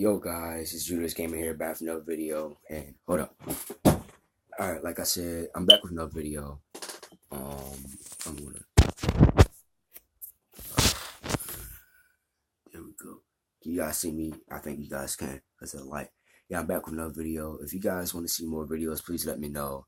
Yo guys, it's Judas Gamer here, back with another video. And hold up. Alright, like I said, I'm back with another video. I'm gonna there we go. Can you guys see me? I think you guys can, because of the light. Yeah, I'm back with another video. If you guys want to see more videos, please let me know.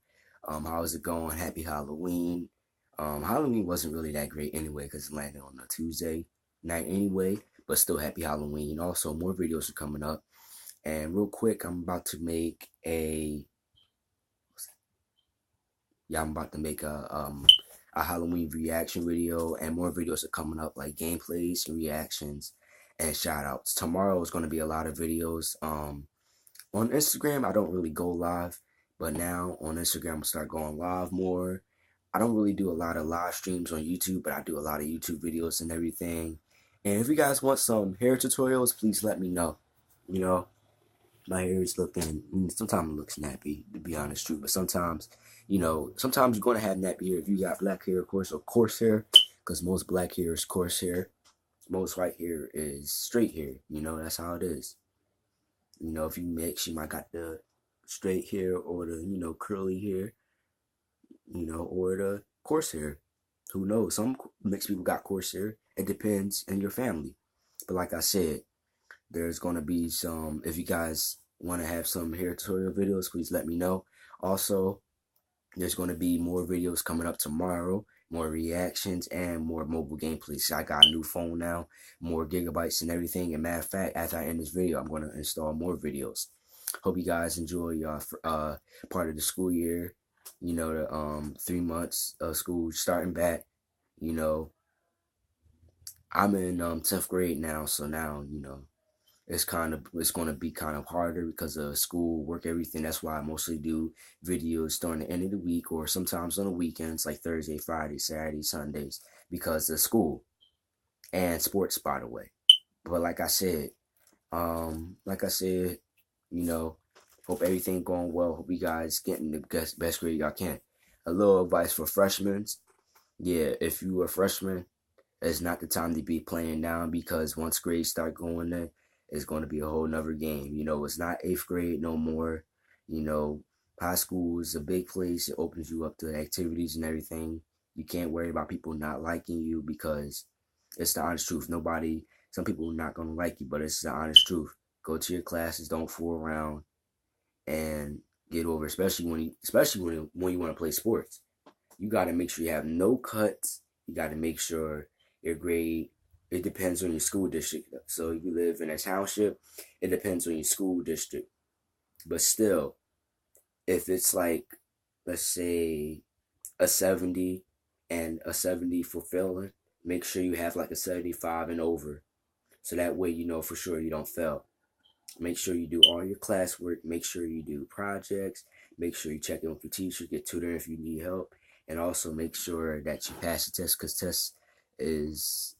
How's it going? Happy Halloween. Halloween wasn't really that great anyway, because it landed on a Tuesday night anyway. But still, happy Halloween. Also, more videos are coming up. And real quick, I'm about to make a Halloween reaction video, and more videos are coming up, like gameplays and reactions and shout outs. Tomorrow is going to be a lot of videos. On Instagram, I don't really go live, but now on Instagram, I'm gonna start going live more. I don't really do a lot of live streams on YouTube, but I do a lot of YouTube videos and everything. And if you guys want some hair tutorials, please let me know. You know, my hair is looking, sometimes it looks nappy, to be honest, true. But sometimes, sometimes you're going to have nappy hair if you got black hair, of course, or coarse hair, because most black hair is coarse hair. Most white hair is straight hair. That's how it is. If you mix, you might got the straight hair or the, curly hair, or the coarse hair. Who knows? Some mixed people got coarse hair. It depends on your family. But like I said, there's going to be some, if you guys want to have some hair tutorial videos, please let me know. Also, there's going to be more videos coming up tomorrow, more reactions, and more mobile gameplays. I got a new phone now, more gigabytes and everything. And matter of fact, after I end this video, I'm going to install more videos. Hope you guys enjoy your part of the school year. The 3 months of school starting back. I'm in 10th grade now, so now, it's going to be kind of harder because of school, work, everything. That's why I mostly do videos during the end of the week or sometimes on the weekends, like Thursday, Friday, Saturday, Sundays, because of school and sports, by the way. But like I said, hope everything going well. Hope you guys getting the best grade y'all can. A little advice for freshmen. Yeah, if you are a freshman, it's not the time to be playing down, because once grades start going there, it's going to be a whole nother game. It's not 8th grade no more. High school is a big place. It opens you up to activities and everything. You can't worry about people not liking you, because it's the honest truth. Some people are not going to like you, but it's the honest truth. Go to your classes, don't fool around, and get over, especially when you want to play sports. You got to make sure you have no cuts. You got to make sure your grade, it depends on your school district. So if you live in a township, it depends on your school district. But still, if it's like, let's say, a 70 and a 70 for failing, make sure you have like a 75 and over. So that way you know for sure you don't fail. Make sure you do all your classwork. Make sure you do projects. Make sure you check in with your teacher, get tutoring if you need help. And also make sure that you pass the test, because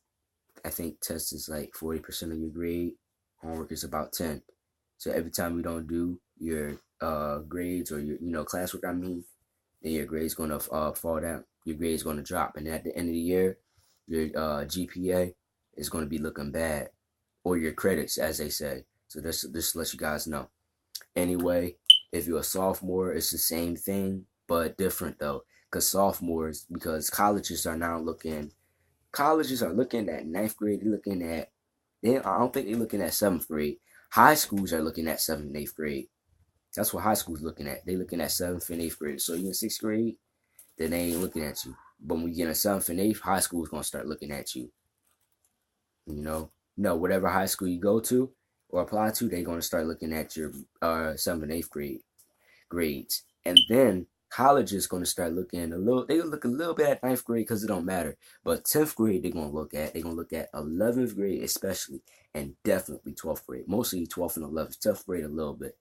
I think test is like 40% of your grade. Homework is about 10. So every time you don't do your grades or your classwork, then your grade's gonna fall down. Your grade's gonna drop, and at the end of the year, your GPA is gonna be looking bad, or your credits, as they say. So this to let you guys know. Anyway, if you're a sophomore, it's the same thing, but different though. Because colleges are looking at 9th grade. I don't think they're looking at 7th grade. High schools are looking at 7th and 8th grade. That's what high school's looking at. They're looking at 7th and 8th grade. So you're in 6th grade, then they ain't looking at you. But when you get in 7th and 8th, high school's going to start looking at you. Whatever high school you go to or apply to, they're going to start looking at your 7th and 8th grades. And then college is going to start looking they look a little bit at 9th grade because it don't matter. But 10th grade, they're going to look at 11th grade especially, and definitely 12th grade. Mostly 12th and 11th. 10th grade a little bit.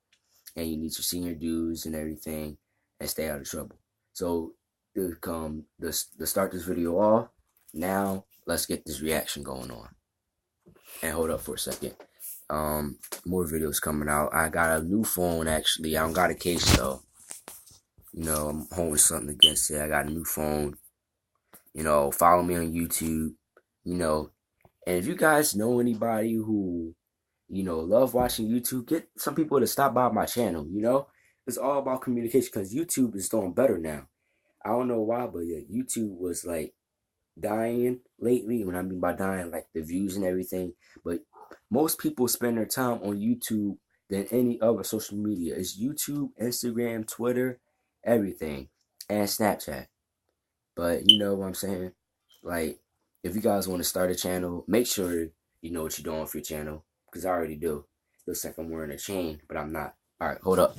And you need your senior dues and everything, and stay out of trouble. So to start this video off, now let's get this reaction going on. And hold up for a second. More videos coming out. I got a new phone, actually. I don't got a case though. I'm holding something against it. I got a new phone. Follow me on YouTube. And if you guys know anybody who, love watching YouTube. Get some people to stop by my channel. It's all about communication because YouTube is doing better now. I don't know why, but yeah, YouTube was like dying lately. When I mean by dying, like the views and everything. But most people spend their time on YouTube than any other social media. It's YouTube, Instagram, Twitter, everything, and Snapchat. But you know what I'm saying? Like, if you guys want to start a channel, make sure you know what you're doing for your channel. Because I already do. Looks like I'm wearing a chain, but I'm not. Alright, hold up.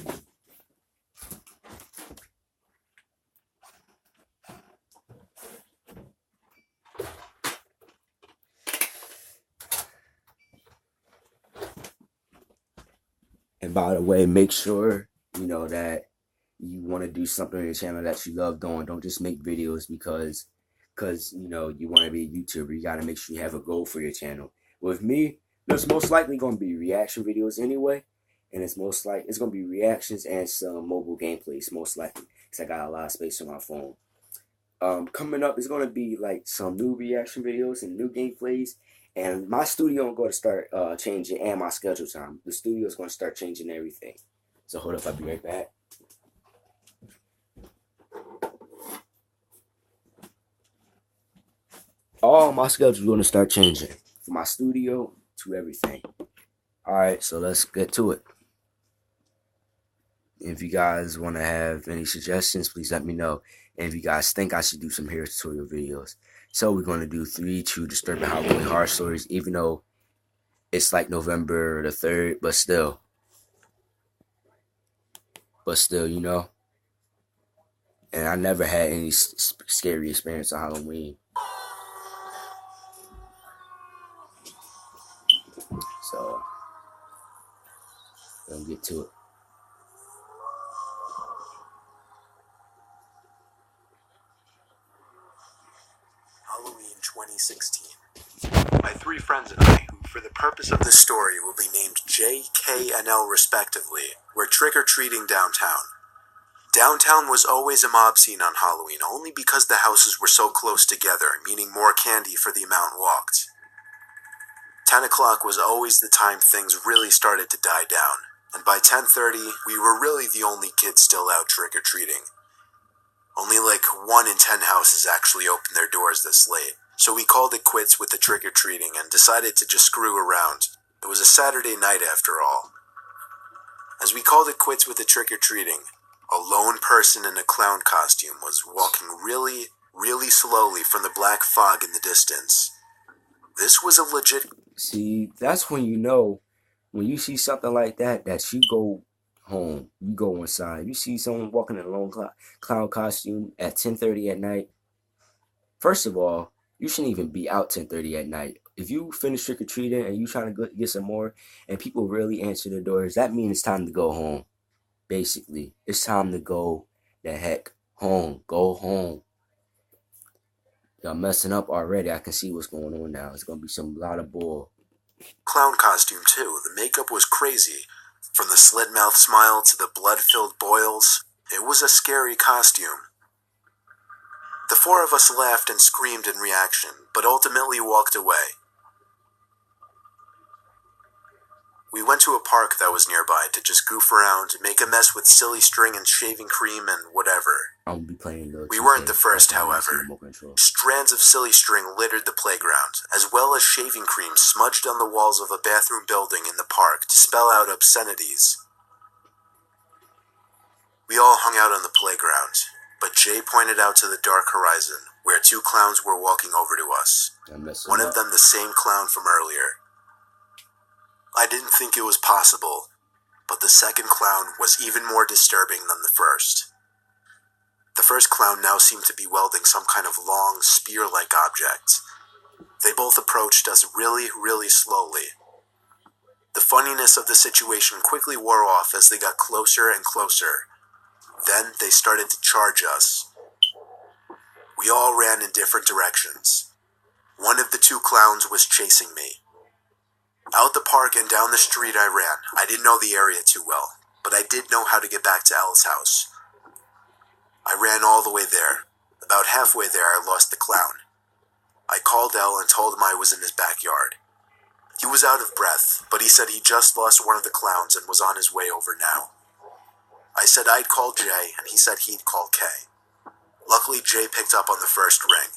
And by the way, make sure, that you want to do something on your channel that you love doing. Don't just make videos because you want to be a YouTuber. You got to make sure you have a goal for your channel. With me, there's most likely going to be reaction videos anyway. And it's going to be reactions and some mobile gameplays, most likely. Because I got a lot of space on my phone. Coming up is going to be like some new reaction videos and new gameplays. And my studio is going to start changing, and my schedule time. The studio is going to start changing everything. So hold up, I'll be right back. All my schedules are going to start changing. From my studio to everything. Alright, so let's get to it. If you guys want to have any suggestions, please let me know. And if you guys think I should do some hair tutorial videos. So we're going to do 3 true disturbing Halloween horror stories, even though it's like November the 3rd, but still, And I never had any scary experience on Halloween. So, let's get to it. Halloween 2016. My 3 friends and I, who for the purpose of this story will be named J, K, and L respectively, were trick-or-treating downtown. Downtown was always a mob scene on Halloween, only because the houses were so close together, meaning more candy for the amount walked. 10 o'clock was always the time things really started to die down, and by 10:30, we were really the only kids still out trick-or-treating. Only like 1 in 10 houses actually opened their doors this late, so we called it quits with the trick-or-treating and decided to just screw around. It was a Saturday night after all. As we called it quits with the trick-or-treating, a lone person in a clown costume was walking really, really slowly from the black fog in the distance. This was a legit... See, that's when you know, when you see something like that you go home, you go inside. You see someone walking in a lone clown costume at 10:30 at night. First of all, you shouldn't even be out 10:30 at night. If you finish trick-or-treating and you trying to get some more and people really answer the doors, that means it's time to go home. Basically, it's time to go the heck home. Go home. Y'all messing up already. I can see what's going on now. It's going to be some lot of bull. Clown costume too. The makeup was crazy. From the slit-mouth smile to the blood-filled boils, it was a scary costume. The 4 of us laughed and screamed in reaction, but ultimately walked away. We went to a park that was nearby to just goof around, make a mess with silly string and shaving cream and whatever. I'll be playing We weren't the first, however. Strands of silly string littered the playground, as well as shaving cream smudged on the walls of a bathroom building in the park to spell out obscenities. We all hung out on the playground, but Jay pointed out to the dark horizon, where 2 clowns were walking over to us. One of them the same clown from earlier. I didn't think it was possible, but the second clown was even more disturbing than the first. The first clown now seemed to be wielding some kind of long, spear-like object. They both approached us really, really slowly. The funniness of the situation quickly wore off as they got closer and closer. Then they started to charge us. We all ran in different directions. One of the 2 clowns was chasing me. Out the park and down the street I ran. I didn't know the area too well, but I did know how to get back to Elle's house. I ran all the way there. About halfway there, I lost the clown. I called Elle and told him I was in his backyard. He was out of breath, but he said he just lost one of the clowns and was on his way over now. I said I'd call Jay, and he said he'd call Kay. Luckily, Jay picked up on the first ring.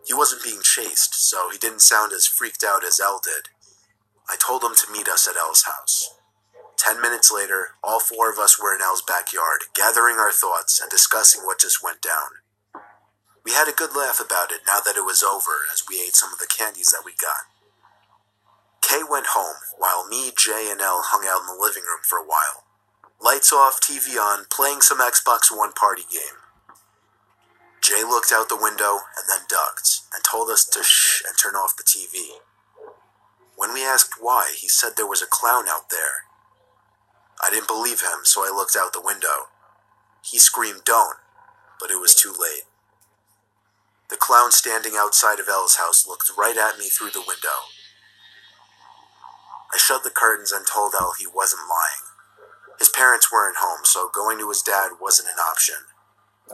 He wasn't being chased, so he didn't sound as freaked out as Elle did. I told him to meet us at Elle's house. 10 minutes later, all four of us were in Elle's backyard, gathering our thoughts and discussing what just went down. We had a good laugh about it now that it was over, as we ate some of the candies that we got. Kay went home, while me, Jay, and Elle hung out in the living room for a while. Lights off, TV on, playing some Xbox One party game. Jay looked out the window and then ducked, and told us to shh and turn off the TV. When we asked why, he said there was a clown out there. I didn't believe him, so I looked out the window. He screamed, "Don't," but it was too late. The clown standing outside of Elle's house looked right at me through the window. I shut the curtains and told Elle he wasn't lying. His parents weren't home, so going to his dad wasn't an option.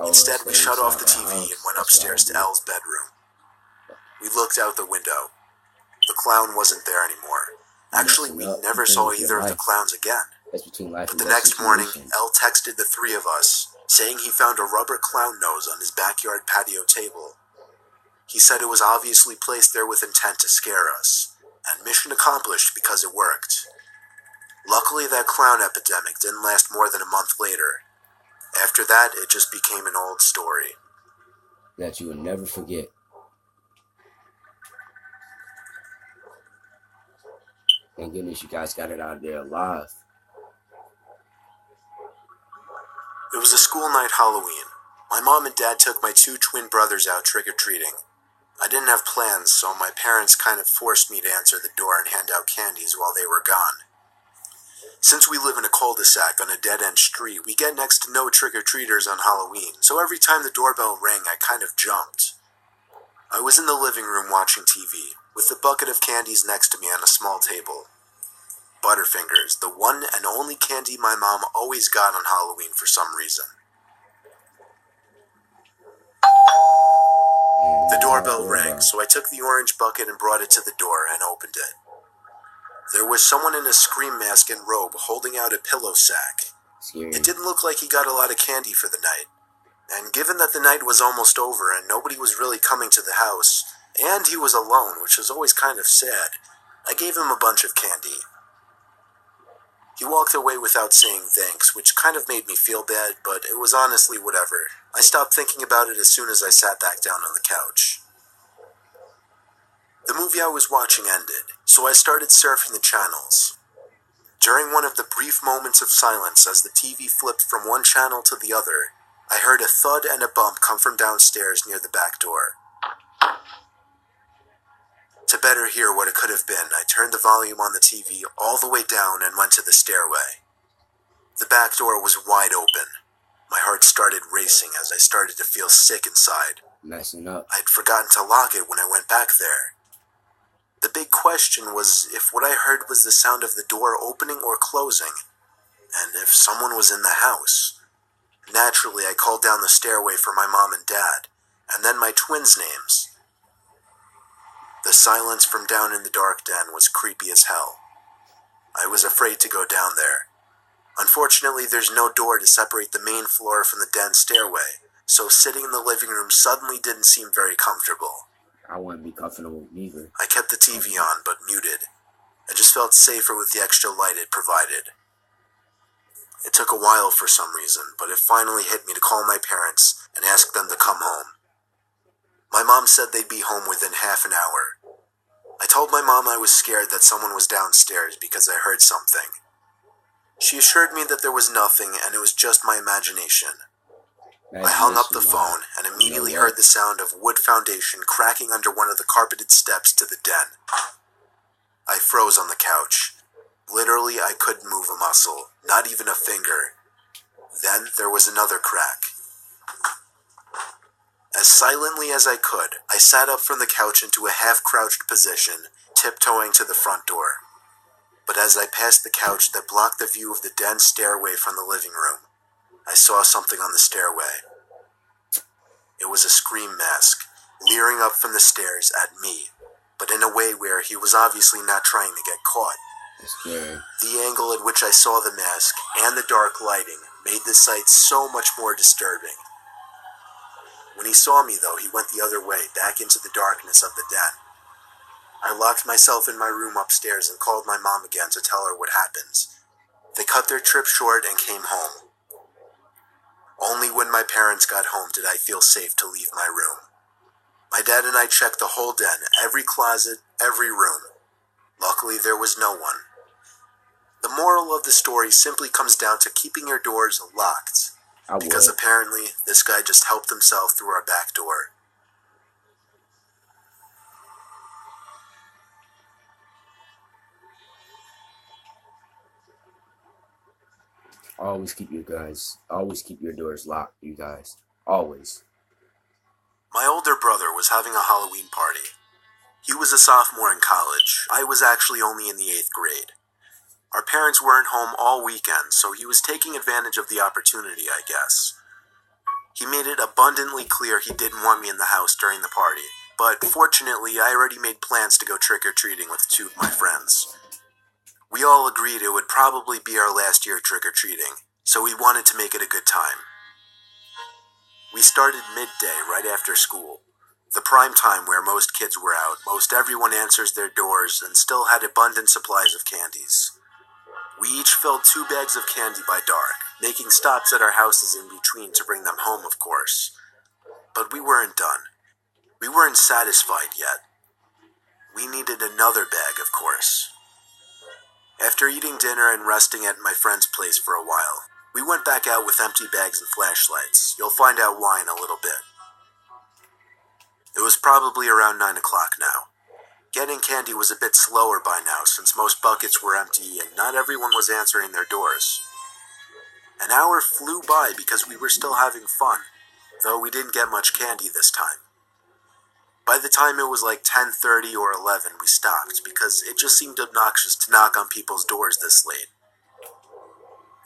Instead, we shut off the TV and went upstairs to Elle's bedroom. We looked out the window. The clown wasn't there anymore. Actually, we never saw either of the clowns again. But the next morning, Elle texted the three of us, saying he found a rubber clown nose on his backyard patio table. He said it was obviously placed there with intent to scare us, and mission accomplished because it worked. Luckily, that clown epidemic didn't last more than a month later. After that, it just became an old story that you will never forget. Thank goodness you guys got it out of there alive. It was a school night Halloween. My mom and dad took my two twin brothers out trick-or-treating. I didn't have plans, so my parents kind of forced me to answer the door and hand out candies while they were gone. Since we live in a cul-de-sac on a dead-end street, we get next to no trick-or-treaters on Halloween, so every time the doorbell rang, I kind of jumped. I was in the living room watching TV, with a bucket of candies next to me on a small table. Butterfingers, the one and only candy my mom always got on Halloween for some reason. The doorbell rang, so I took the orange bucket and brought it to the door and opened it. There was someone in a scream mask and robe holding out a pillow sack. Scary. It didn't look like he got a lot of candy for the night. And given that the night was almost over and nobody was really coming to the house, and he was alone, which was always kind of sad, I gave him a bunch of candy. He walked away without saying thanks, which kind of made me feel bad, but it was honestly whatever. I stopped thinking about it as soon as I sat back down on the couch. The movie I was watching ended, so I started surfing the channels. During one of the brief moments of silence as the TV flipped from one channel to the other, I heard a thud and a bump come from downstairs near the back door. To better hear what it could have been, I turned the volume on the TV all the way down and went to the stairway. The back door was wide open. My heart started racing as I started to feel sick inside. Messing up. I'd forgotten to lock it when I went back there. The big question was if what I heard was the sound of the door opening or closing, and if someone was in the house. Naturally, I called down the stairway for my mom and dad, and then my twins' names. The silence from down in the dark den was creepy as hell. I was afraid to go down there. Unfortunately, there's no door to separate the main floor from the den stairway, so sitting in the living room suddenly didn't seem very comfortable. I wouldn't be comfortable either. I kept the TV on, but muted. I just felt safer with the extra light it provided. It took a while for some reason, but it finally hit me to call my parents and ask them to come home. My mom said they'd be home within half an hour. I told my mom I was scared that someone was downstairs because I heard something. She assured me that there was nothing and it was just my imagination. I hung up the phone and immediately heard the sound of wood foundation cracking under one of the carpeted steps to the den. I froze on the couch. Literally, I couldn't move a muscle, not even a finger. Then there was another crack. As silently as I could, I sat up from the couch into a half-crouched position, tiptoeing to the front door. But as I passed the couch that blocked the view of the den stairway from the living room, I saw something on the stairway. It was a scream mask, leering up from the stairs at me, but in a way where he was obviously not trying to get caught. That's scary. The angle at which I saw the mask and the dark lighting made the sight so much more disturbing. When he saw me, though, he went the other way, back into the darkness of the den. I locked myself in my room upstairs and called my mom again to tell her what happened. They cut their trip short and came home. Only when my parents got home did I feel safe to leave my room. My dad and I checked the whole den, every closet, every room. Luckily, there was no one. The moral of the story simply comes down to keeping your doors locked. Because apparently, this guy just helped himself through our back door. Always keep your doors locked, you guys. Always. My older brother was having a Halloween party. He was a sophomore in college. I was actually only in the 8th grade. Our parents weren't home all weekend, so he was taking advantage of the opportunity, I guess. He made it abundantly clear he didn't want me in the house during the party, but fortunately I already made plans to go trick-or-treating with 2 of my friends. We all agreed it would probably be our last year trick-or-treating, so we wanted to make it a good time. We started midday right after school, the prime time where most kids were out, most everyone answers their doors, and still had abundant supplies of candies. We each filled 2 bags of candy by dark, making stops at our houses in between to bring them home, of course. But we weren't done. We weren't satisfied yet. We needed another bag, of course. After eating dinner and resting at my friend's place for a while, we went back out with empty bags and flashlights. You'll find out why in a little bit. It was probably around 9 o'clock now. Getting candy was a bit slower by now since most buckets were empty and not everyone was answering their doors. An hour flew by because we were still having fun, though we didn't get much candy this time. By the time it was like 10:30 or 11, we stopped because it just seemed obnoxious to knock on people's doors this late.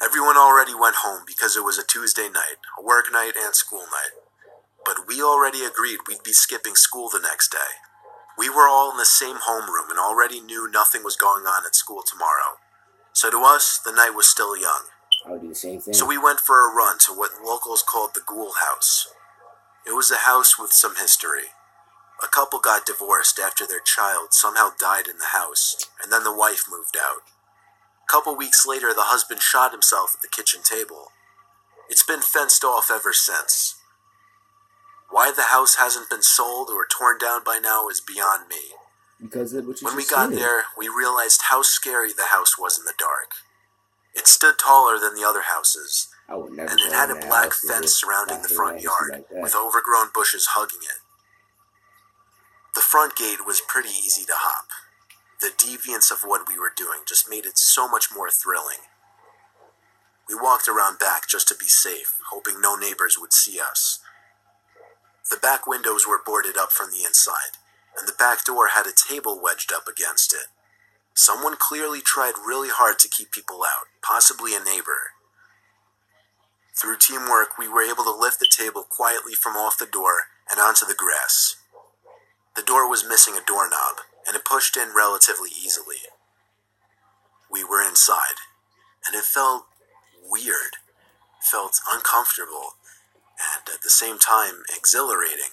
Everyone already went home because it was a Tuesday night, a work night and school night. But we already agreed we'd be skipping school the next day. We were all in the same homeroom and already knew nothing was going on at school tomorrow. So to us, the night was still young. I would do the same thing. So we went for a run to what locals called the Ghoul House. It was a house with some history. A couple got divorced after their child somehow died in the house, and then the wife moved out. A couple weeks later, the husband shot himself at the kitchen table. It's been fenced off ever since. Why the house hasn't been sold or torn down by now is beyond me. Because of what you When we just got said. there, we realized how scary the house was in the dark. It stood taller than the other houses, I would never and it go had in a that black house fence with surrounding the front legacy yard, like that. with overgrown bushes hugging it. The front gate was pretty easy to hop. The deviance of what we were doing just made it so much more thrilling. We walked around back just to be safe, hoping no neighbors would see us. The back windows were boarded up from the inside, and the back door had a table wedged up against it. Someone clearly tried really hard to keep people out, possibly a neighbor. Through teamwork, we were able to lift the table quietly from off the door and onto the grass. The door was missing a doorknob, and it pushed in relatively easily. We were inside, and it felt weird, felt uncomfortable, and at the same time exhilarating.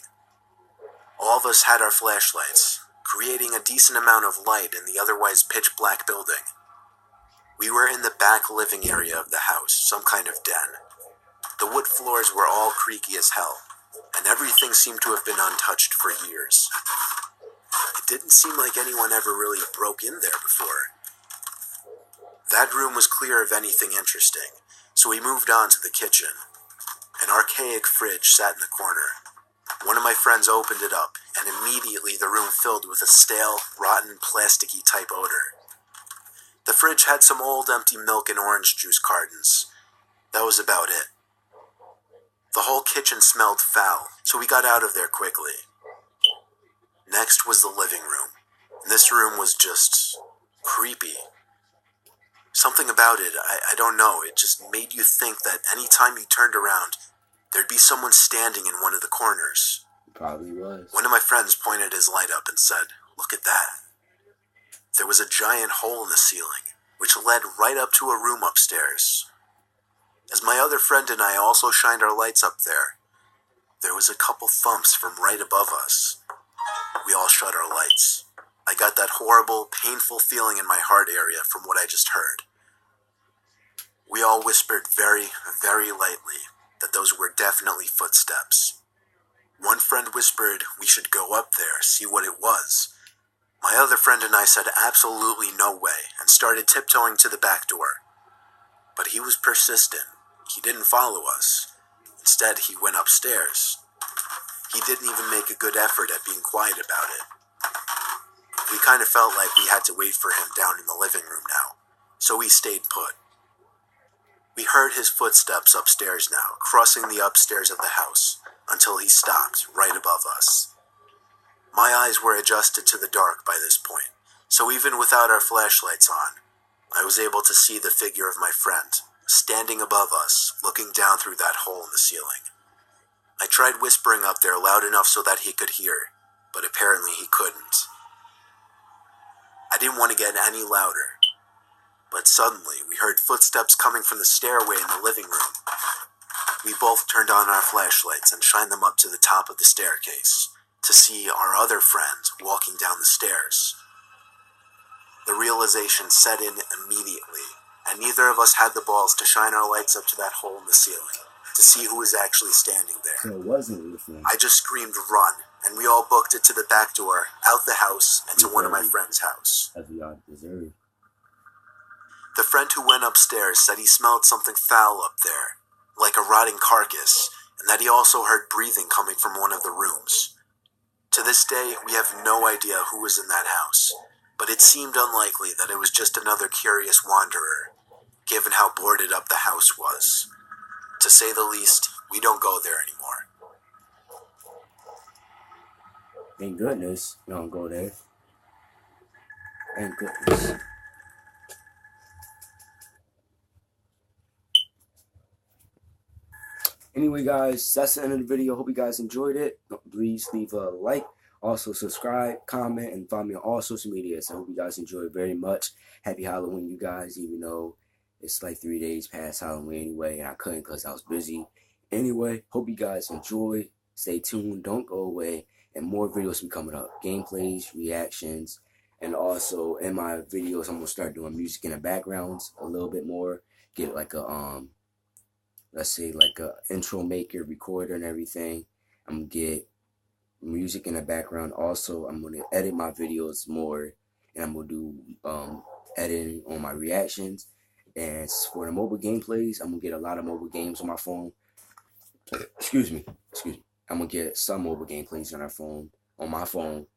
All of us had our flashlights, creating a decent amount of light in the otherwise pitch-black building. We were in the back living area of the house, some kind of den. The wood floors were all creaky as hell, and everything seemed to have been untouched for years. It didn't seem like anyone ever really broke in there before. That room was clear of anything interesting, so we moved on to the kitchen. An archaic fridge sat in the corner. One of my friends opened it up, and immediately the room filled with a stale, rotten, plasticky type odor. The fridge had some old empty milk and orange juice cartons. That was about it. The whole kitchen smelled foul, so we got out of there quickly. Next was the living room. This room was just creepy. Something about it, I don't know, it just made you think that any time you turned around, there'd be someone standing in one of the corners. It probably was. One of my friends pointed his light up and said, Look at that. There was a giant hole in the ceiling, which led right up to a room upstairs. As my other friend and I also shined our lights up there was a couple thumps from right above us. We all shut our lights. I got that horrible, painful feeling in my heart area from what I just heard. We all whispered very, very lightly that those were definitely footsteps. One friend whispered we should go up there, see what it was. My other friend and I said absolutely no way and started tiptoeing to the back door. But he was persistent. He didn't follow us. Instead, he went upstairs. He didn't even make a good effort at being quiet about it. We kind of felt like we had to wait for him down in the living room now, so we stayed put. We heard his footsteps upstairs now, crossing the upstairs of the house, until he stopped right above us. My eyes were adjusted to the dark by this point, so even without our flashlights on, I was able to see the figure of my friend, standing above us, looking down through that hole in the ceiling. I tried whispering up there loud enough so that he could hear, but apparently he couldn't. I didn't want to get any louder, but suddenly we heard footsteps coming from the stairway in the living room. We both turned on our flashlights and shined them up to the top of the staircase to see our other friend walking down the stairs. The realization set in immediately, and neither of us had the balls to shine our lights up to that hole in the ceiling to see who was actually standing there. So it wasn't your friend. I just screamed, "Run!" and we all booked it to the back door, out the house, and to one of my friend's house. As we all deserve. The friend who went upstairs said he smelled something foul up there, like a rotting carcass, and that he also heard breathing coming from one of the rooms. To this day, we have no idea who was in that house, but it seemed unlikely that it was just another curious wanderer, given how boarded up the house was. To say the least, we don't go there anymore. Thank goodness you don't go there. Thank goodness. Anyway, guys, that's the end of the video. Hope you guys enjoyed it. Please leave a like. Also, subscribe, comment, and follow me on all social media. So I hope you guys enjoy it very much. Happy Halloween, you guys, even though it's like 3 days past Halloween anyway, and I couldn't because I was busy. Anyway, hope you guys enjoy. Stay tuned. Don't go away. And more videos will be coming up. Gameplays, reactions, and also in my videos, I'm going to start doing music in the backgrounds a little bit more. Get like a, let's say like a intro maker, recorder, and everything. I'm going to get music in the background. Also, I'm going to edit my videos more, and I'm going to do editing on my reactions. And for the mobile gameplays, I'm going to get a lot of mobile games on my phone. Excuse me. I'm going to get some mobile gameplays on my phone,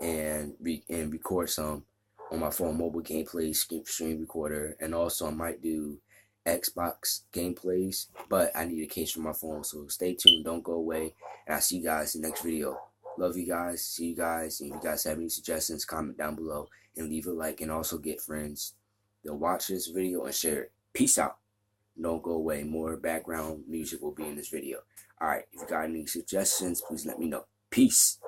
and record some on my phone, mobile gameplays, stream recorder. And also I might do Xbox gameplays, but I need a case for my phone. So stay tuned. Don't go away. And I'll see you guys in the next video. Love you guys. See you guys. And if you guys have any suggestions, comment down below and leave a like. And also get friends to watch this video and share it. Peace out. Don't go away. More background music will be in this video. Alright, if you got any suggestions, please let me know. Peace.